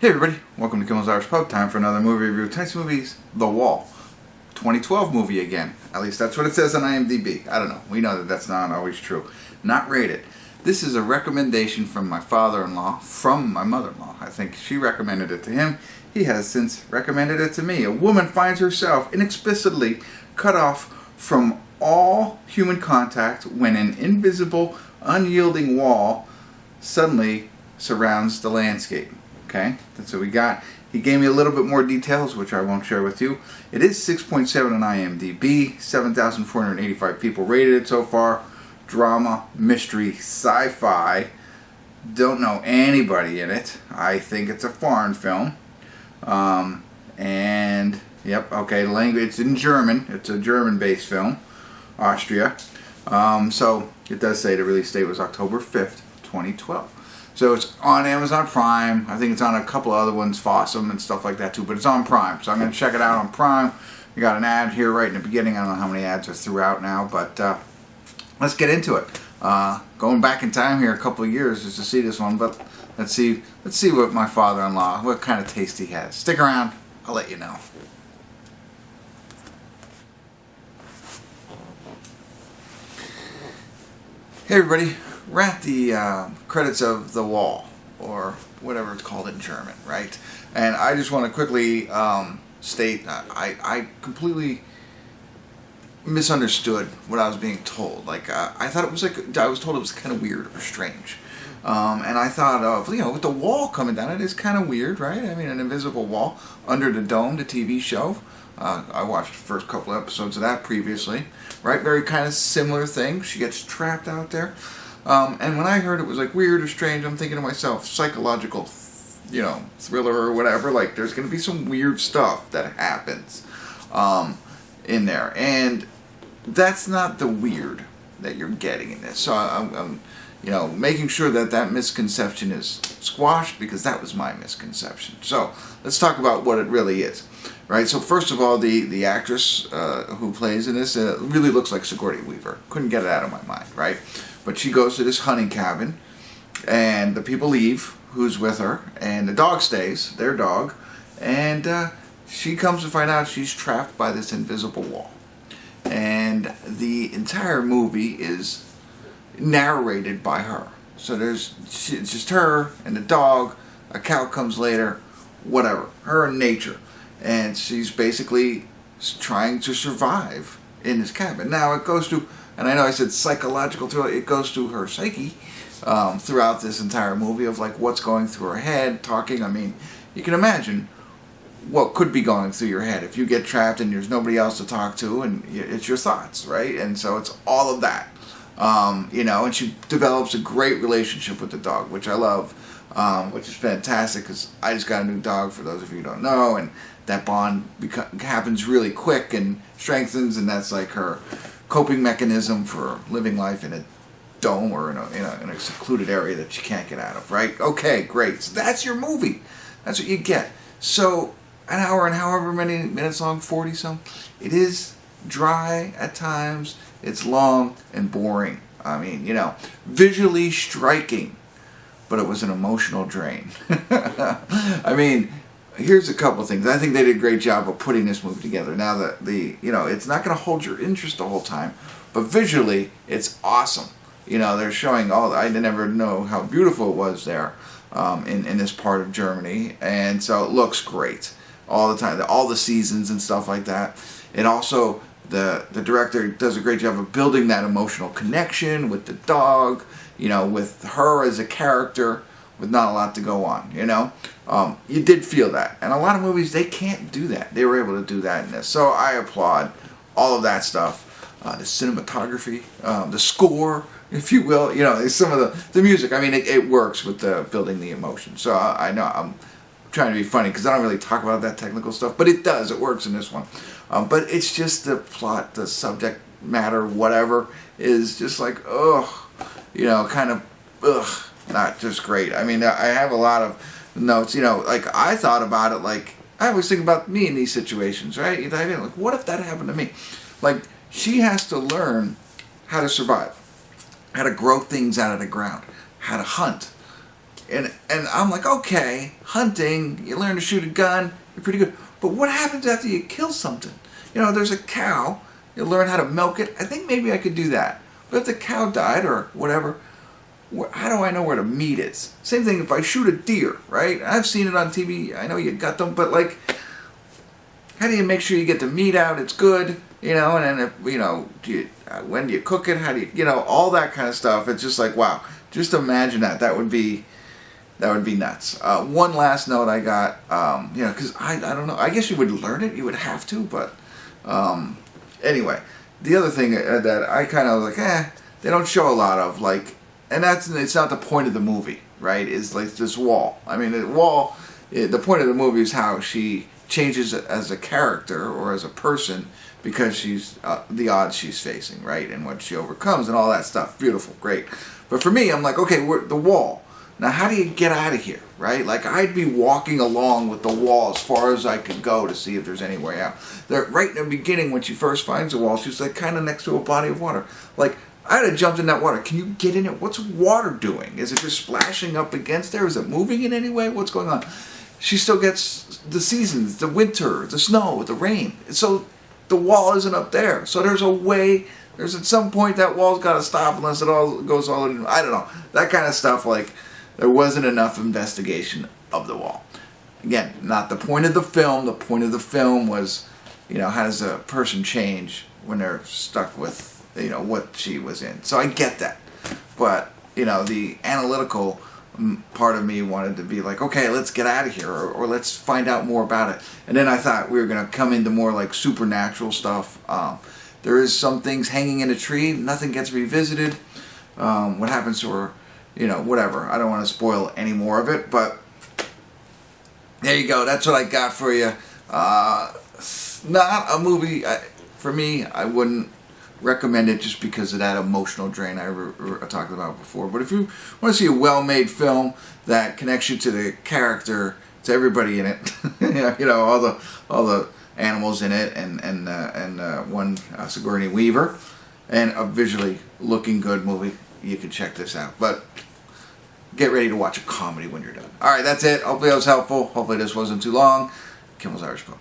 Hey everybody, welcome to Kimmel's Irish Pub. Time for another movie review. Tonight's movie's The Wall. 2012 movie again. At least that's what it says on IMDb. I don't know. We know that that's not always true. Not rated. This is a recommendation from my father-in-law, from my mother-in-law. I think she recommended it to him. He has since recommended it to me. A woman finds herself inexplicably cut off from all human contact when an invisible, unyielding wall suddenly surrounds the landscape. Okay, that's what we got. He gave me a little bit more details, which I won't share with you. It is 6.7 on IMDb. 7,485 people rated it so far. Drama, mystery, sci-fi. Don't know anybody in it. I think it's a foreign film. And, yep, okay, the language, it's in German. It's a German-based film. Austria. So, it does say the release date was October 5th, 2012. So it's on Amazon Prime. I think it's on a couple other ones, Fossum and stuff like that too, but it's on Prime. So I'm going to check it out on Prime. We got an ad here right in the beginning. I don't know how many ads are throughout now, but let's get into it. Going back in time here a couple of years just to see this one, but let's see what my father-in-law, what kind of taste he has. Stick around. I'll let you know. Hey everybody. We're at the credits of The Wall, or whatever it's called in German, right? And I just want to quickly state I completely misunderstood what I was being told. Like I thought it was like, I was told it was kind of weird or strange. And I thought of, with the wall coming down, it is kind of weird, right? I mean, an invisible wall under the dome, the TV show. I watched the first couple episodes of that previously, right? Very kind of similar thing. She gets trapped out there. And when I heard it was like weird or strange, I'm thinking to myself, psychological, thriller or whatever. Like there's going to be some weird stuff that happens in there, and that's not the weird that you're getting in this. So I'm making sure that that misconception is squashed, because that was my misconception. So let's talk about what it really is, right? So first of all, the actress who plays in this really looks like Sigourney Weaver. Couldn't get it out of my mind, right? But she goes to this hunting cabin, and the people leave, who's with her, and the dog stays, their dog, and she comes to find out she's trapped by this invisible wall. And the entire movie is narrated by her. So it's just her and the dog, a cow comes later, whatever, her and nature. And she's basically trying to survive in this cabin. Now it goes to, and I know I said psychological thriller, it goes to her psyche throughout this entire movie of like what's going through her head, talking. I mean, you can imagine what could be going through your head if you get trapped and there's nobody else to talk to, and it's your thoughts, right? And so it's all of that, and she develops a great relationship with the dog, which I love, which is fantastic, because I just got a new dog, for those of you who don't know, and that bond happens really quick and strengthens, and that's like her coping mechanism for living life in a dome or in a secluded area that you can't get out of, right? Okay, great. So that's your movie. That's what you get. So an hour and however many minutes long, 40 some, it is dry at times. It's long and boring. I mean, visually striking, but it was an emotional drain. I mean, here's a couple things. I think they did a great job of putting this movie together. Now that it's not going to hold your interest the whole time, but visually it's awesome. They're showing I never know how beautiful it was there in this part of Germany, and so it looks great all the time. All the seasons and stuff like that. It also, the director does a great job of building that emotional connection with the dog, with her as a character, with not a lot to go on, you did feel that. And a lot of movies, they can't do that. They were able to do that in this. So I applaud all of that stuff. The cinematography, the score, if you will, some of the music. I mean, it works with building the emotion. So I know I'm trying to be funny, because I don't really talk about that technical stuff, but it does. It works in this one. But it's just the plot, the subject matter, whatever, is just like, kind of, not just great. I mean, I have a lot of notes, like I thought about it, like I always think about me in these situations, right? Like, what if that happened to me? Like, she has to learn how to survive, how to grow things out of the ground, how to hunt, And I'm like, okay, hunting, you learn to shoot a gun, you're pretty good. But what happens after you kill something? You know, there's a cow, you learn how to milk it. I think maybe I could do that. But if the cow died or whatever, how do I know where the meat is? Same thing if I shoot a deer, right? I've seen it on TV. I know you got them, but like, how do you make sure you get the meat out? It's good, you know. And then if, you know, when do you cook it? How do you know, all that kind of stuff? It's just like, wow. Just imagine that. That would be nuts. One last note I got, you know, because I don't know. I guess you would learn it. You would have to, but anyway, the other thing that I kind of like, they don't show a lot of, like. And it's not the point of the movie, right? Is like this wall. I mean, the wall. The point of the movie is how she changes as a character or as a person because she's the odds she's facing, right? And what she overcomes and all that stuff. Beautiful, great. But for me, I'm like, okay, the wall. Now, how do you get out of here, right? Like, I'd be walking along with the wall as far as I could go to see if there's any way out. Right in the beginning, when she first finds the wall, she's like kind of next to a body of water. Like, I'd have jumped in that water. Can you get in it? What's water doing? Is it just splashing up against there? Is it moving in any way? What's going on? She still gets the seasons, the winter, the snow, the rain. So the wall isn't up there. So there's a way, there's at some point that wall's got to stop unless it all goes all in. I don't know. That kind of stuff, like, there wasn't enough investigation of the wall. Again, not the point of the film. The point of the film was, you know, how does a person change when they're stuck with, you know, what she was in. So I get that. But, you know, the analytical part of me wanted to be like, okay, let's get out of here, or let's find out more about it. And then I thought we were going to come into more like supernatural stuff. There is some things hanging in a tree. Nothing gets revisited. What happens to her, you know, whatever. I don't want to spoil any more of it, but there you go. That's what I got for you. Not a movie. For me, I wouldn't recommend it just because of that emotional drain I talked about before. But if you want to see a well-made film that connects you to the character, to everybody in it, you know, all the animals in it, and one Sigourney Weaver, and a visually looking good movie, you can check this out. But get ready to watch a comedy when you're done. All right, that's it. Hopefully that was helpful. Hopefully this wasn't too long. Kimmel's Irish Pub.